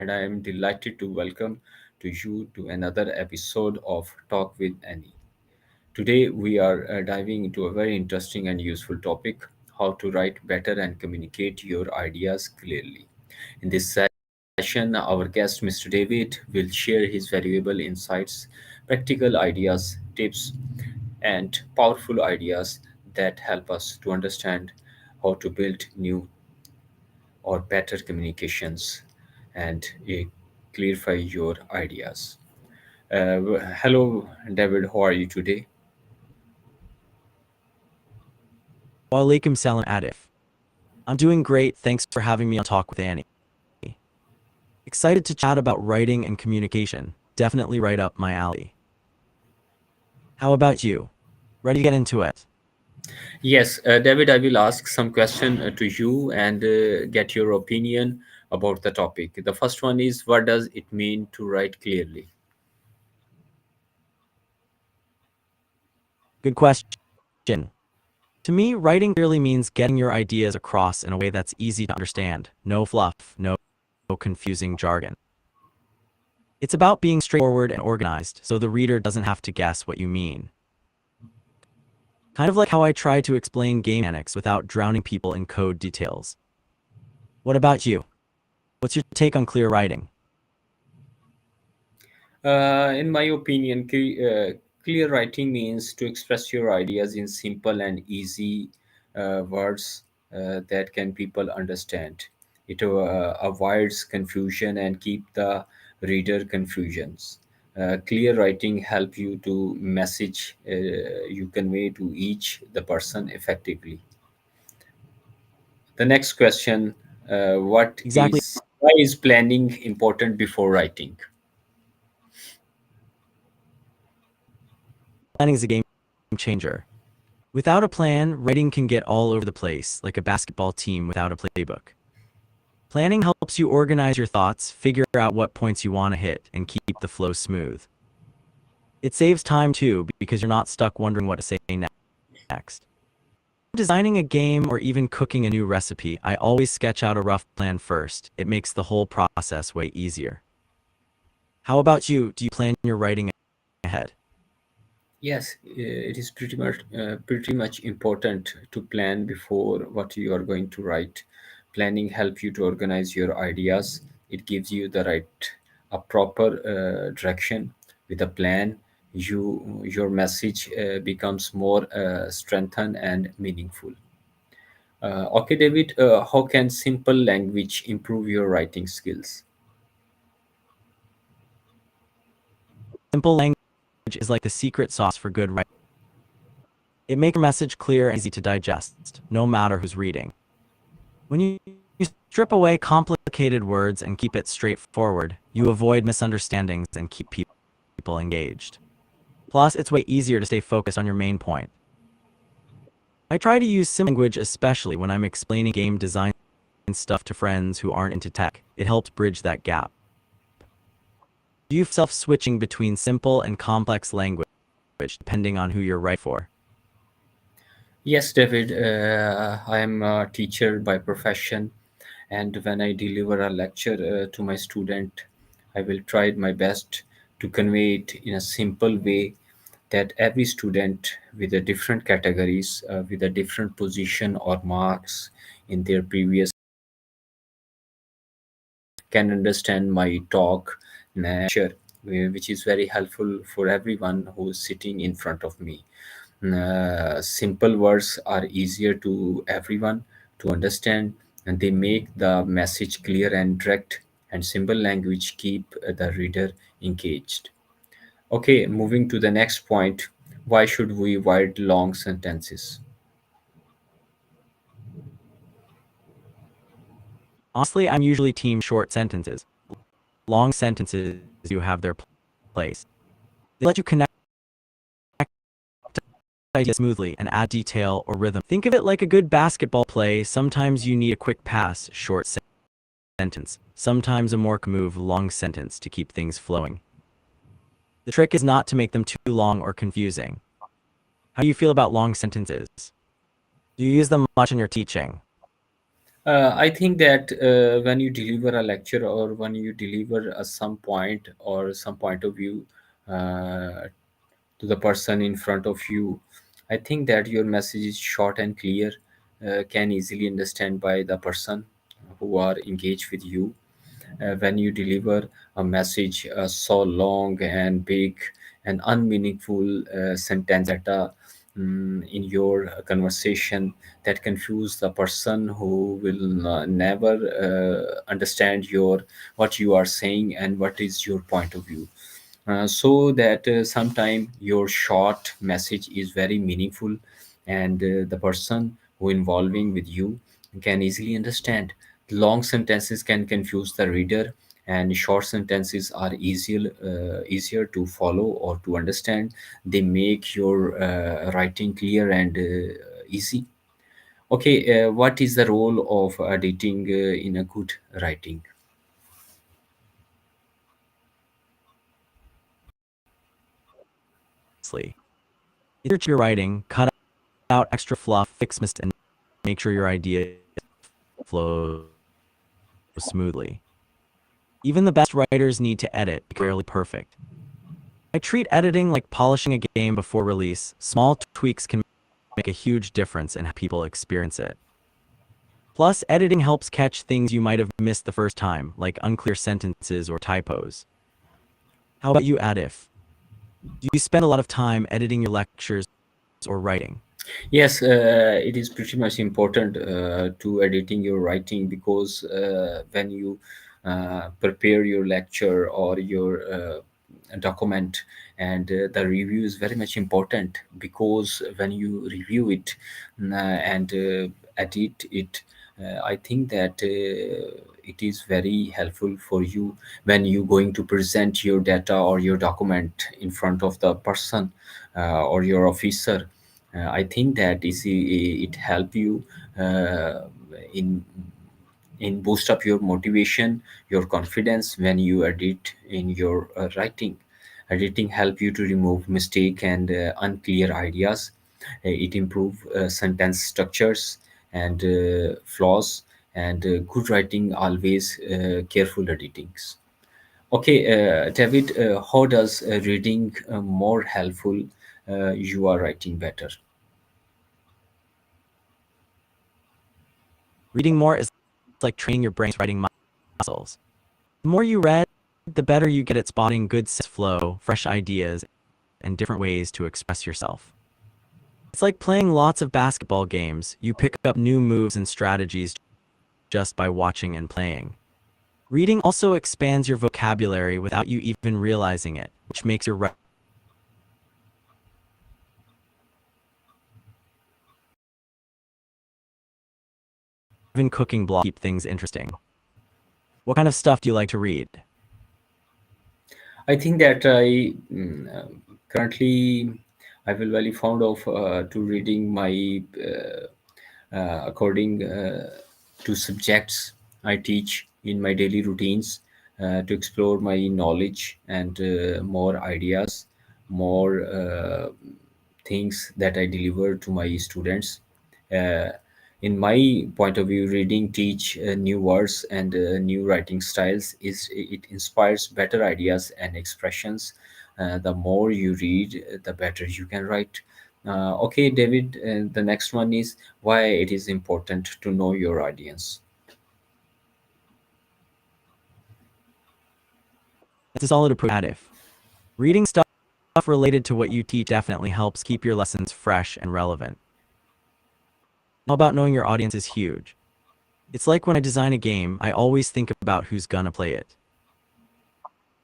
and I am delighted to welcome to you to another episode of Talk with Annie. Today, we are diving into a very interesting and useful topic: how to write better and communicate your ideas clearly. In this session, our guest, Mr. David, will share his valuable insights, practical ideas, tips, and powerful ideas that help us to understand how to build new or better communications and clarify your ideas. Hello, David. How are you today? Walaikum salam Adif. I'm doing great, thanks for having me on Talk with Annie. Excited to chat about writing and communication, definitely right up my alley. How about you? Ready to get into it? Yes, David, I will ask some question to you and get your opinion about the topic. The first one is, what does it mean to write clearly? Good question. To me, writing clearly means getting your ideas across in a way that's easy to understand, no fluff, no confusing jargon. It's about being straightforward and organized so the reader doesn't have to guess what you mean. Kind of like how I try to explain game mechanics without drowning people in code details. What about you? What's your take on clear writing? In my opinion, clear writing means to express your ideas in simple and easy words that can people understand. It avoids confusion and keep the reader confusions. Clear writing help you to message you convey to each the person effectively. The next question: what Exactly. is why is planning important before writing? Planning is a game changer. Without a plan, writing can get all over the place, like a basketball team without a playbook. Planning helps you organize your thoughts, figure out what points you want to hit, and keep the flow smooth. It saves time too, because you're not stuck wondering what to say next. Designing a game or even cooking a new recipe, I always sketch out a rough plan first. It makes the whole process way easier. How about you? Do you plan your writing ahead? Yes, it is pretty much important to plan before what you are going to write. Planning help you to organize your ideas. It gives you the right a proper direction. With a plan, your message becomes more strengthened and meaningful. Okay, David, how can simple language improve your writing skills? Simple language is like the secret sauce for good writing. It makes your message clear and easy to digest, no matter who's reading. When you strip away complicated words and keep it straightforward, you avoid misunderstandings and keep people engaged. Plus, it's way easier to stay focused on your main point. I try to use simple language especially when I'm explaining game design stuff to friends who aren't into tech. It helps bridge that gap. Do you find yourself switching between simple and complex language depending on who you're writing for? Yes, David, I am a teacher by profession, and when I deliver a lecture to my student, I will try my best to convey it in a simple way that every student with a different categories, with a different position or marks in their previous can understand my talk lecture, which is very helpful for everyone who is sitting in front of me. Simple words are easier to everyone to understand, and they make the message clear and direct, and simple language keep the reader engaged. Okay, moving to the next point: why should we avoid long sentences? Honestly, I'm usually team short sentences. Long sentences you have their place. They let you connect ideas smoothly and add detail or rhythm. Think of it like a good basketball play. Sometimes you need a quick pass, short sentence. Sometimes a more move, long sentence to keep things flowing. The trick is not to make them too long or confusing. How do you feel about long sentences? Do you use them much in your teaching? I think that when you deliver a lecture or when you deliver some point or some point of view uh, to the person in front of you, I think that your message is short and clear, can easily understand by the person who are engaged with you. When you deliver a message so long and big and unmeaningful sentence that in your conversation that confuse the person who will never understand your what you are saying and what is your point of view. So that sometime your short message is very meaningful, and the person who involving with you can easily understand. Long sentences can confuse the reader, and short sentences are easier to follow or to understand. They make your writing clear and easy. Okay, what is the role of editing in a good writing? Honestly, it's your writing, cut out extra fluff, fix mistakes, and make sure your idea flows smoothly. Even the best writers need to edit because they're rarely perfect. I treat editing like polishing a game before release. Small tweaks can make a huge difference in how people experience it. Plus, editing helps catch things you might have missed the first time, like unclear sentences or typos. How about you, Adif? Do you spend a lot of time editing your lectures or writing? Yes, it is pretty much important to editing your writing, because when you prepare your lecture or your document, and the review is very much important, because when you review it and edit it, I think that it is very helpful for you when you going to present your data or your document in front of the person or your officer. I think that it help you uh, in boost up your motivation, your confidence when you edit in your writing. Editing help you to remove mistake and unclear ideas. It improve sentence structures and flaws, and good writing always careful editings. Okay, David, how does reading more helpful you are writing better? Reading more is like training your brain's writing muscles. The more you read, the better you get at spotting good flow, fresh ideas, and different ways to express yourself. It's like playing lots of basketball games. You pick up new moves and strategies just by watching and playing. Reading also expands your vocabulary without you even realizing it, which makes your writing even cooking blog keep things interesting. What kind of stuff do you like to read? I think that currently I will very fond of to reading my according to subjects I teach in my daily routines, to explore my knowledge and more ideas, more things that I deliver to my students. Uh, in my point of view, reading teach new words and new writing styles. Is it inspires better ideas and expressions. The more you read, the better you can write. Okay, David, the next one is why it is important to know your audience. That's a solid approach, Adif. Reading stuff related to what you teach definitely helps keep your lessons fresh and relevant. How about knowing your audience is huge? It's like when I design a game, I always think about who's gonna play it.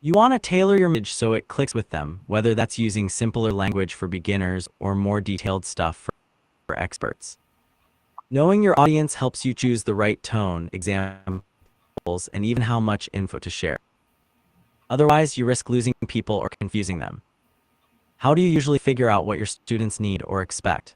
You want to tailor your message so it clicks with them, whether that's using simpler language for beginners or more detailed stuff for experts. Knowing your audience helps you choose the right tone, examples, and even how much info to share. Otherwise, you risk losing people or confusing them. How do you usually figure out what your students need or expect?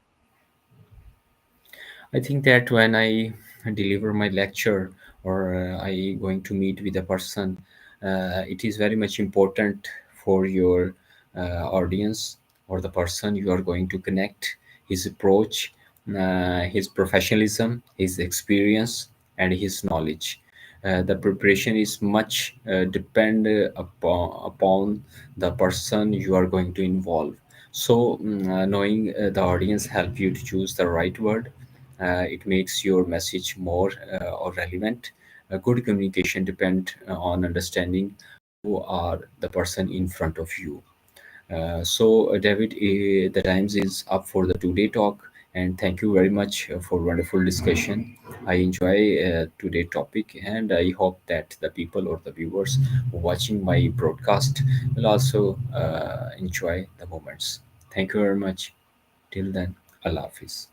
I think that when I deliver my lecture or I going to meet with a person, it is very much important for your audience or the person you are going to connect, his approach, his professionalism, his experience, and his knowledge. The preparation is much depend upon the person you are going to involve. So knowing the audience help you to choose the right word. It makes your message more or relevant. A good communication depend on understanding who are the person in front of you. David, the times is up for the today talk, and thank you very much for wonderful discussion. I enjoy today topic, and I hope that the people or the viewers watching my broadcast will also enjoy the moments. Thank you very much. Till then, Allah Hafiz.